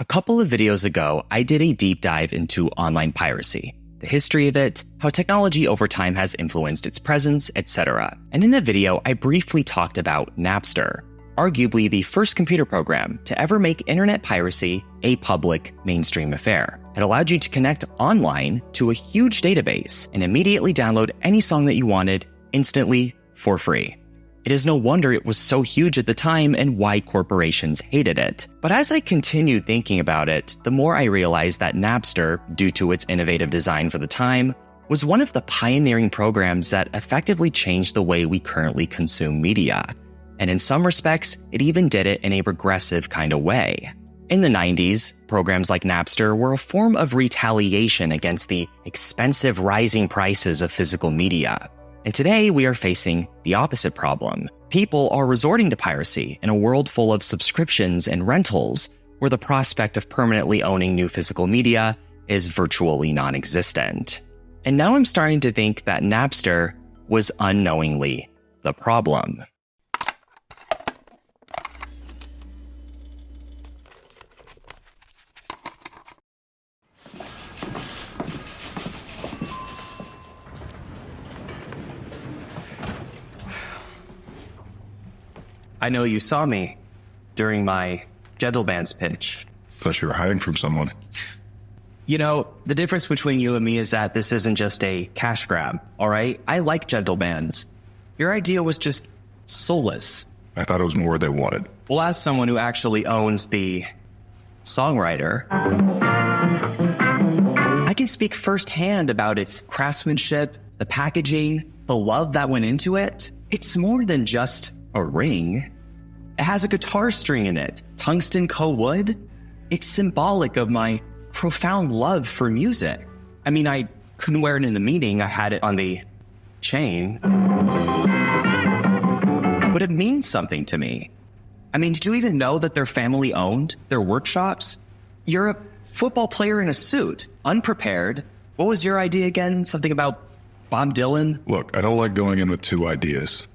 A couple of videos ago, I did a deep dive into online piracy, the history of it, how technology over time has influenced its presence, etc. And in the video, I briefly talked about Napster, arguably the first computer program to ever make internet piracy a public, mainstream affair. It allowed you to connect online to a huge database and immediately download any song that you wanted instantly for free. It is no wonder it was so huge at the time and why corporations hated it. But as I continued thinking about it, the more I realized that Napster, due to its innovative design for the time, was one of the pioneering programs that effectively changed the way we currently consume media. And in some respects, it even did it in a regressive kind of way. In the 90s, programs like Napster were a form of retaliation against the expensive rising prices of physical media. And today, we are facing the opposite problem. People are resorting to piracy in a world full of subscriptions and rentals, where the prospect of permanently owning new physical media is virtually non-existent. And now I'm starting to think that Napster was unknowingly the problem. I know you saw me during my Gentle Bands pitch. Thought you were hiding from someone. You know, the difference between you and me is that this isn't just a cash grab, all right? I like Gentle Bands. Your idea was just soulless. I thought it was more they wanted. Well, as someone who actually owns the songwriter, I can speak firsthand about its craftsmanship, the packaging, the love that went into it. It's more than just a ring. It has a guitar string in it, tungsten wood. It's symbolic of my profound love for music. I mean, I couldn't wear it in the meeting. I had it on the chain. But it means something to me. I mean, did you even know that their family owned their workshops? You're a football player in a suit, unprepared. What was your idea again? Something about Bob Dylan? Look, I don't like going in with two ideas.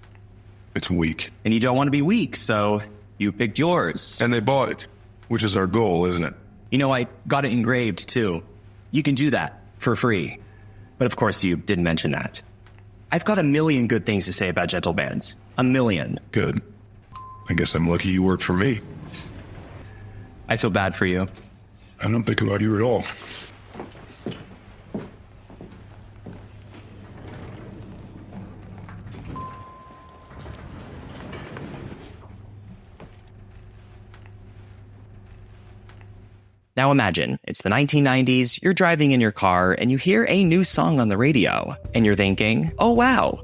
It's weak. And you don't want to be weak, so you picked yours. And they bought it, which is our goal, isn't it? You know, I got it engraved, too. You can do that for free. But of course, you didn't mention that. I've got a million good things to say about Gentle Bands. A million. Good. I guess I'm lucky you work for me. I feel bad for you. I don't think about you at all. Now imagine, it's the 1990s, you're driving in your car, and you hear a new song on the radio, and you're thinking, oh wow,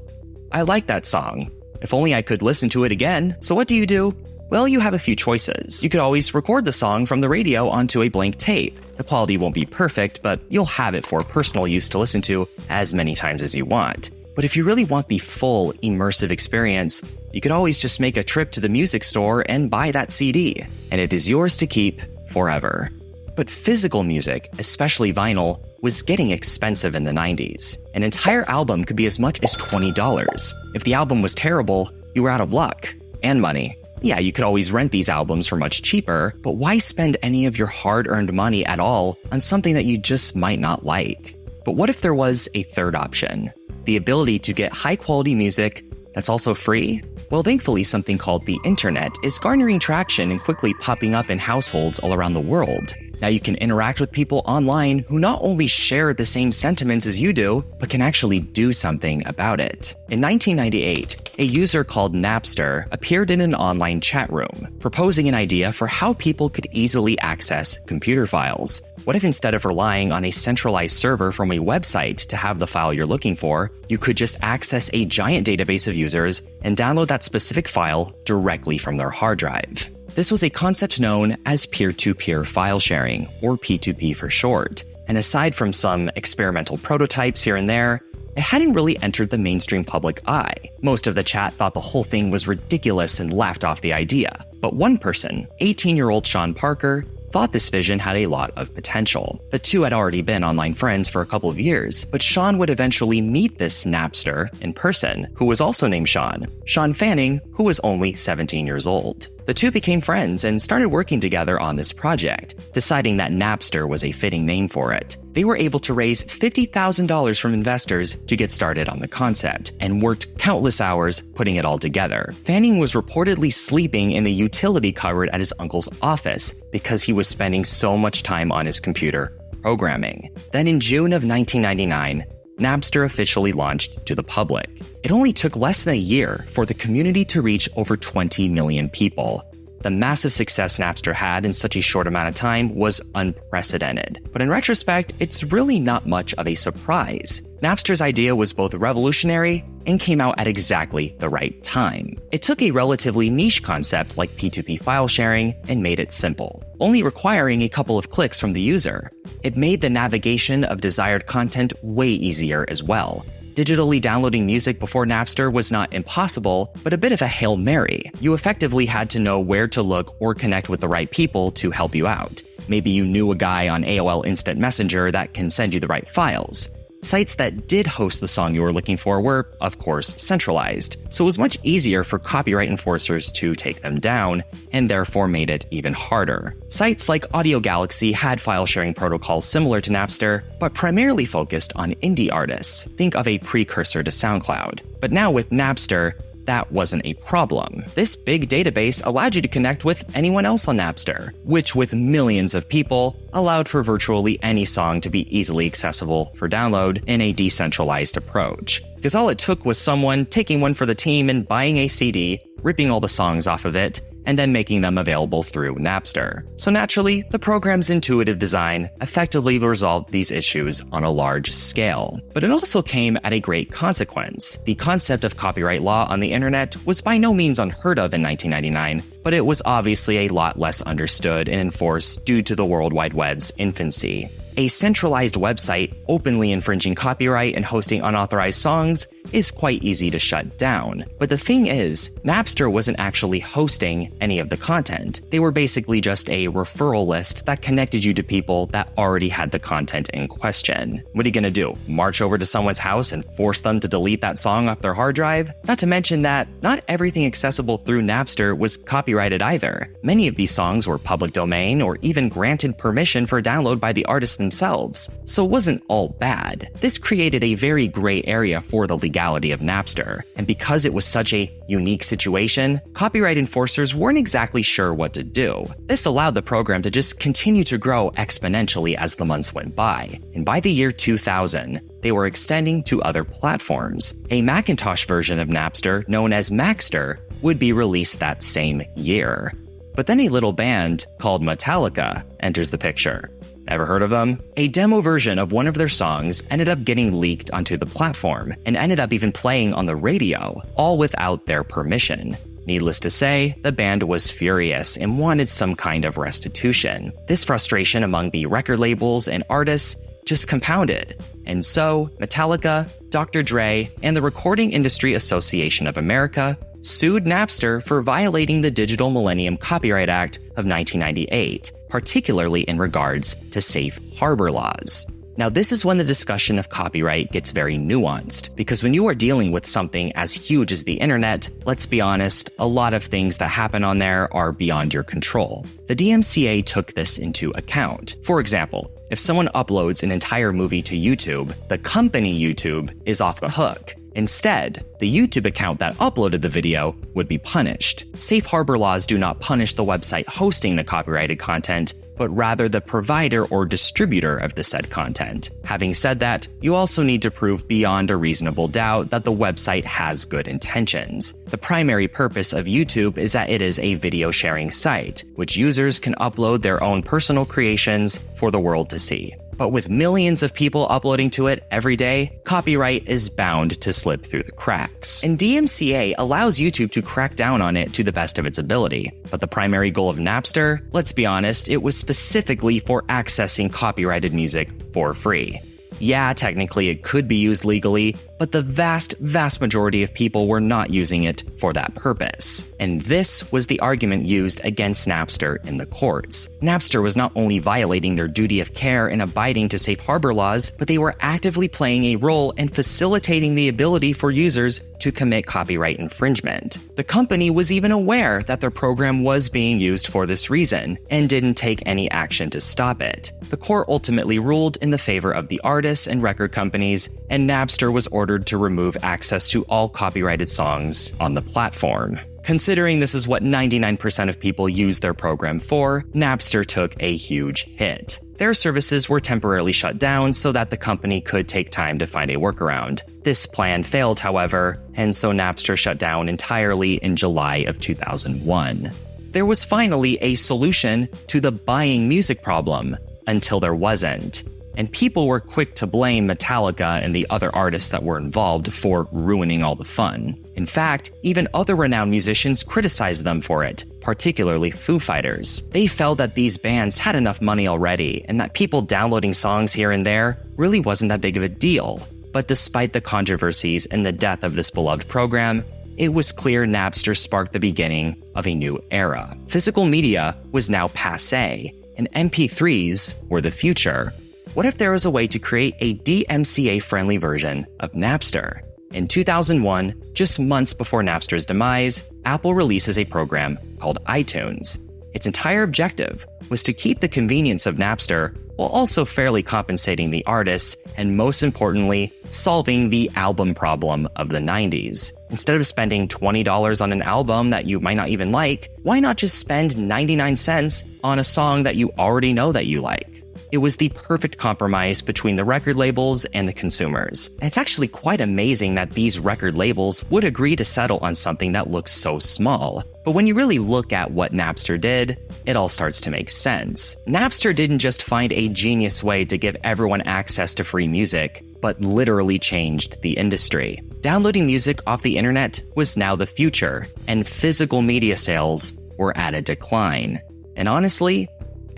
I like that song. If only I could listen to it again. So what do? Well, you have a few choices. You could always record the song from the radio onto a blank tape. The quality won't be perfect, but you'll have it for personal use to listen to as many times as you want. But if you really want the full, immersive experience, you could always just make a trip to the music store and buy that CD, and it is yours to keep forever. But physical music, especially vinyl, was getting expensive in the 90s. An entire album could be as much as $20. If the album was terrible, you were out of luck. And money. Yeah, you could always rent these albums for much cheaper, but why spend any of your hard-earned money at all on something that you just might not like? But what if there was a third option? The ability to get high-quality music that's also free? Well, thankfully, something called the internet is garnering traction and quickly popping up in households all around the world. Now you can interact with people online who not only share the same sentiments as you do, but can actually do something about it. In 1998, a user called Napster appeared in an online chat room, proposing an idea for how people could easily access computer files. What if instead of relying on a centralized server from a website to have the file you're looking for, you could just access a giant database of users and download that specific file directly from their hard drive? This was a concept known as peer-to-peer file sharing, or P2P for short. And aside from some experimental prototypes here and there, it hadn't really entered the mainstream public eye. Most of the chat thought the whole thing was ridiculous and laughed off the idea. But one person, 18-year-old Sean Parker, thought this vision had a lot of potential. The two had already been online friends for a couple of years, but Sean would eventually meet this Napster in person, who was also named Sean Fanning, who was only 17 years old. The two became friends and started working together on this project, deciding that Napster was a fitting name for it. They were able to raise $50,000 from investors to get started on the concept, and worked countless hours putting it all together. Fanning was reportedly sleeping in the utility cupboard at his uncle's office because he was spending so much time on his computer programming. Then in June of 1999, Napster officially launched to the public. It only took less than a year for the community to reach over 20 million people. The massive success Napster had in such a short amount of time was unprecedented. But in retrospect, it's really not much of a surprise. Napster's idea was both revolutionary and came out at exactly the right time. It took a relatively niche concept like P2P file sharing and made it simple, only requiring a couple of clicks from the user. It made the navigation of desired content way easier as well. Digitally downloading music before Napster was not impossible, but a bit of a Hail Mary. You effectively had to know where to look or connect with the right people to help you out. Maybe you knew a guy on AOL Instant Messenger that can send you the right files. Sites that did host the song you were looking for were, of course, centralized, so it was much easier for copyright enforcers to take them down, and therefore made it even harder. Sites like Audio Galaxy had file sharing protocols similar to Napster, but primarily focused on indie artists. Think of a precursor to SoundCloud. But now with Napster, that wasn't a problem. This big database allowed you to connect with anyone else on Napster, which with millions of people, allowed for virtually any song to be easily accessible for download in a decentralized approach. Because all it took was someone taking one for the team and buying a CD, ripping all the songs off of it, and then making them available through Napster. So naturally, the program's intuitive design effectively resolved these issues on a large scale. But it also came at a great consequence. The concept of copyright law on the internet was by no means unheard of in 1999, but it was obviously a lot less understood and enforced due to the World Wide Web's infancy. A centralized website openly infringing copyright and hosting unauthorized songs is quite easy to shut down. But the thing is, Napster wasn't actually hosting any of the content. They were basically just a referral list that connected you to people that already had the content in question. What are you gonna do? March over to someone's house and force them to delete that song off their hard drive? Not to mention that not everything accessible through Napster was copyrighted either. Many of these songs were public domain or even granted permission for download by the artists themselves, so it wasn't all bad. This created a very gray area for the legality of Napster, and because it was such a unique situation, copyright enforcers weren't exactly sure what to do. This allowed the program to just continue to grow exponentially as the months went by, and by the year 2000, they were extending to other platforms. A Macintosh version of Napster, known as Maxter, would be released that same year. But then a little band called Metallica enters the picture. Ever heard of them? A demo version of one of their songs ended up getting leaked onto the platform and ended up even playing on the radio, all without their permission. Needless to say, the band was furious and wanted some kind of restitution. This frustration among the record labels and artists just compounded. And so, Metallica, Dr. Dre, and the Recording Industry Association of America sued Napster for violating the Digital Millennium Copyright Act of 1998, particularly in regards to safe harbor laws. Now, this is when the discussion of copyright gets very nuanced, because when you are dealing with something as huge as the internet, let's be honest, a lot of things that happen on there are beyond your control. The DMCA took this into account. For example, if someone uploads an entire movie to YouTube, the company YouTube is off the hook. Instead, the YouTube account that uploaded the video would be punished. Safe harbor laws do not punish the website hosting the copyrighted content, but rather the provider or distributor of the said content. Having said that, you also need to prove beyond a reasonable doubt that the website has good intentions. The primary purpose of YouTube is that it is a video sharing site, which users can upload their own personal creations for the world to see. But with millions of people uploading to it every day, copyright is bound to slip through the cracks. And DMCA allows YouTube to crack down on it to the best of its ability. But the primary goal of Napster, let's be honest, it was specifically for accessing copyrighted music for free. Yeah, technically it could be used legally, but the vast majority of people were not using it for that purpose. And this was the argument used against Napster in the courts. Napster was not only violating their duty of care and abiding to safe harbor laws, but they were actively playing a role in facilitating the ability for users to commit copyright infringement. The company was even aware that their program was being used for this reason, and didn't take any action to stop it. The court ultimately ruled in the favor of the artists and record companies, and Napster was ordered to remove access to all copyrighted songs on the platform. Considering this is what 99% of people use their program for, Napster took a huge hit. Their services were temporarily shut down so that the company could take time to find a workaround. This plan failed, however, and so Napster shut down entirely in July of 2001. There was finally a solution to the buying music problem, until there wasn't. And people were quick to blame Metallica and the other artists that were involved for ruining all the fun. In fact, even other renowned musicians criticized them for it, particularly Foo Fighters. They felt that these bands had enough money already, and that people downloading songs here and there really wasn't that big of a deal. But despite the controversies and the death of this beloved program, it was clear Napster sparked the beginning of a new era. Physical media was now passé, and MP3s were the future. What if there was a way to create a DMCA-friendly version of Napster? In 2001, just months before Napster's demise, Apple releases a program called iTunes. Its entire objective was to keep the convenience of Napster while also fairly compensating the artists and, most importantly, solving the album problem of the 90s. Instead of spending $20 on an album that you might not even like, why not just spend 99 cents on a song that you already know that you like? It was the perfect compromise between the record labels and the consumers. And it's actually quite amazing that these record labels would agree to settle on something that looks so small. But when you really look at what Napster did, it all starts to make sense. Napster didn't just find a genius way to give everyone access to free music, but literally changed the industry. Downloading music off the internet was now the future, and physical media sales were at a decline. And honestly,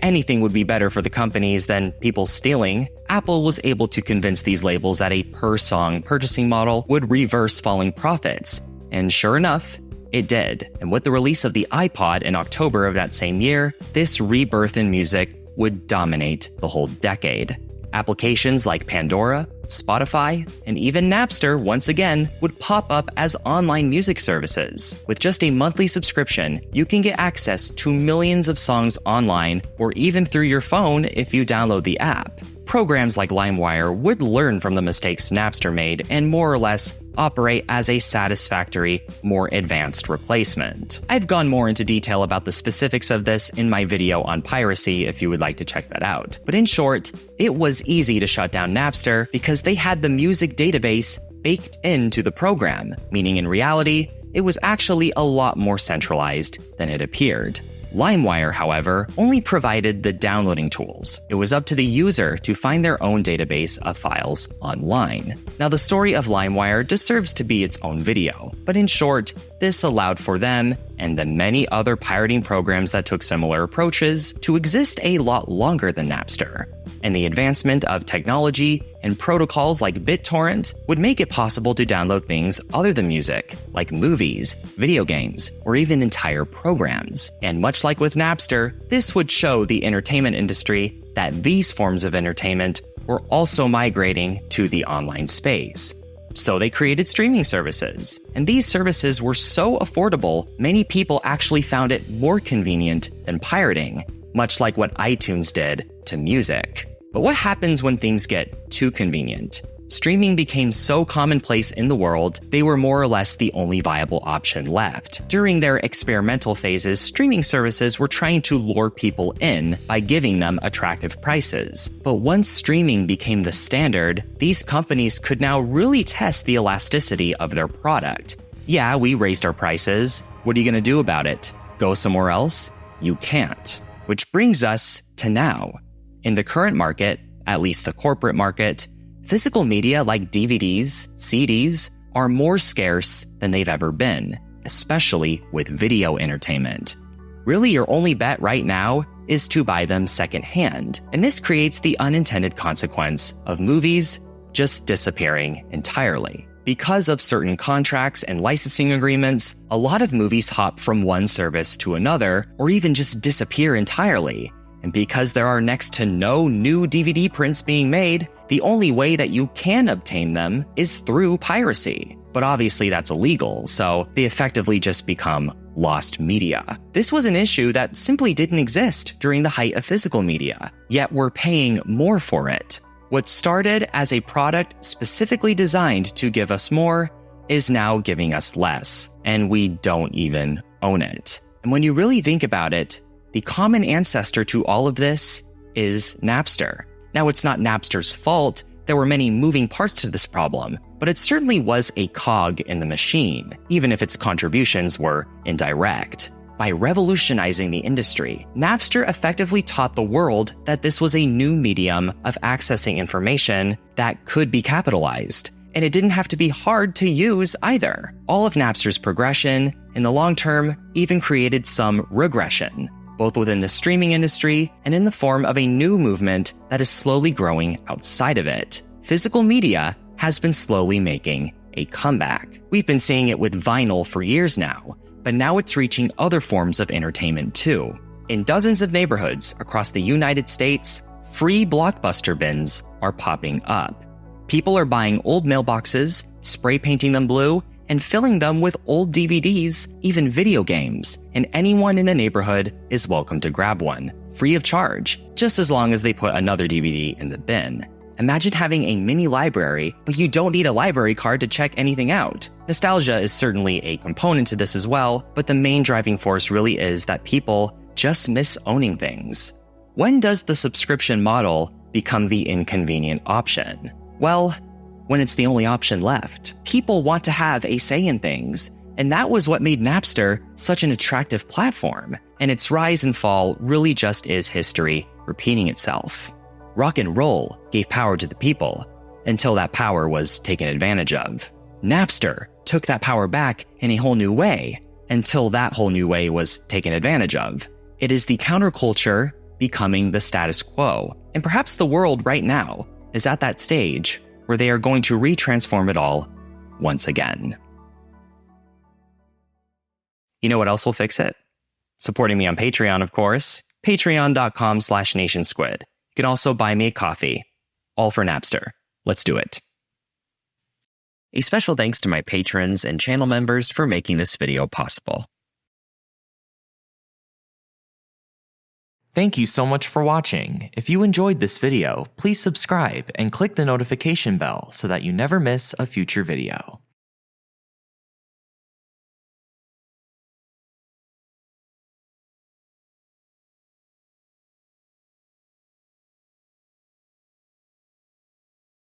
anything would be better for the companies than people stealing. Apple was able to convince these labels that a per-song purchasing model would reverse falling profits. And sure enough, it did. And with the release of the iPod in October of that same year, this rebirth in music would dominate the whole decade. Applications like Pandora, Spotify, and even Napster once again would pop up as online music services. With just a monthly subscription, you can get access to millions of songs online or even through your phone if you download the app. Programs like LimeWire would learn from the mistakes Napster made and more or less operate as a satisfactory, more advanced replacement. I've gone more into detail about the specifics of this in my video on piracy if you would like to check that out. But in short, it was easy to shut down Napster because they had the music database baked into the program, meaning in reality, it was actually a lot more centralized than it appeared. LimeWire, however, only provided the downloading tools. It was up to the user to find their own database of files online. Now, the story of LimeWire deserves to be its own video, but in short, this allowed for them, and the many other pirating programs that took similar approaches, to exist a lot longer than Napster. And the advancement of technology and protocols like BitTorrent would make it possible to download things other than music, like movies, video games, or even entire programs. And much like with Napster, this would show the entertainment industry that these forms of entertainment were also migrating to the online space. So they created streaming services. And these services were so affordable, many people actually found it more convenient than pirating, much like what iTunes did to music. But what happens when things get too convenient? Streaming became so commonplace in the world, they were more or less the only viable option left. During their experimental phases, streaming services were trying to lure people in by giving them attractive prices. But once streaming became the standard, these companies could now really test the elasticity of their product. Yeah, we raised our prices. What are you going to do about it? Go somewhere else? You can't. Which brings us to now. In the current market, at least the corporate market, physical media like DVDs, CDs, are more scarce than they've ever been, especially with video entertainment. Really, your only bet right now is to buy them secondhand, and this creates the unintended consequence of movies just disappearing entirely. Because of certain contracts and licensing agreements, a lot of movies hop from one service to another, or even just disappear entirely. And because there are next to no new DVD prints being made, the only way that you can obtain them is through piracy. But obviously that's illegal, so they effectively just become lost media. This was an issue that simply didn't exist during the height of physical media, yet we're paying more for it. What started as a product specifically designed to give us more is now giving us less, and we don't even own it. And when you really think about it, the common ancestor to all of this is Napster. Now, it's not Napster's fault. There were many moving parts to this problem, but it certainly was a cog in the machine, even if its contributions were indirect. By revolutionizing the industry, Napster effectively taught the world that this was a new medium of accessing information that could be capitalized. And it didn't have to be hard to use either. All of Napster's progression, in the long term, even created some regression, both within the streaming industry and in the form of a new movement that is slowly growing outside of it. Physical media has been slowly making a comeback. We've been seeing it with vinyl for years now, but now it's reaching other forms of entertainment too. In dozens of neighborhoods across the United States, free Blockbuster bins are popping up. People are buying old mailboxes, spray painting them blue, and filling them with old DVDs, even video games, and anyone in the neighborhood is welcome to grab one, free of charge, just as long as they put another DVD in the bin. Imagine having a mini library, but you don't need a library card to check anything out. Nostalgia is certainly a component to this as well, but the main driving force really is that people just miss owning things. When does the subscription model become the inconvenient option? Well, when it's the only option left. People want to have a say in things, and that was what made Napster such an attractive platform, and its rise and fall really just is history repeating itself. Rock and roll gave power to the people until that power was taken advantage of. Napster took that power back in a whole new way until that whole new way was taken advantage of. It is the counterculture becoming the status quo, and perhaps the world right now is at that stage where they are going to retransform it all once again. You know what else will fix it? Supporting me on Patreon, of course. Patreon.com/NationSquid. You can also buy me a coffee. All for Napster. Let's do it. A special thanks to my patrons and channel members for making this video possible. Thank you so much for watching. If you enjoyed this video, please subscribe and click the notification bell so that you never miss a future video.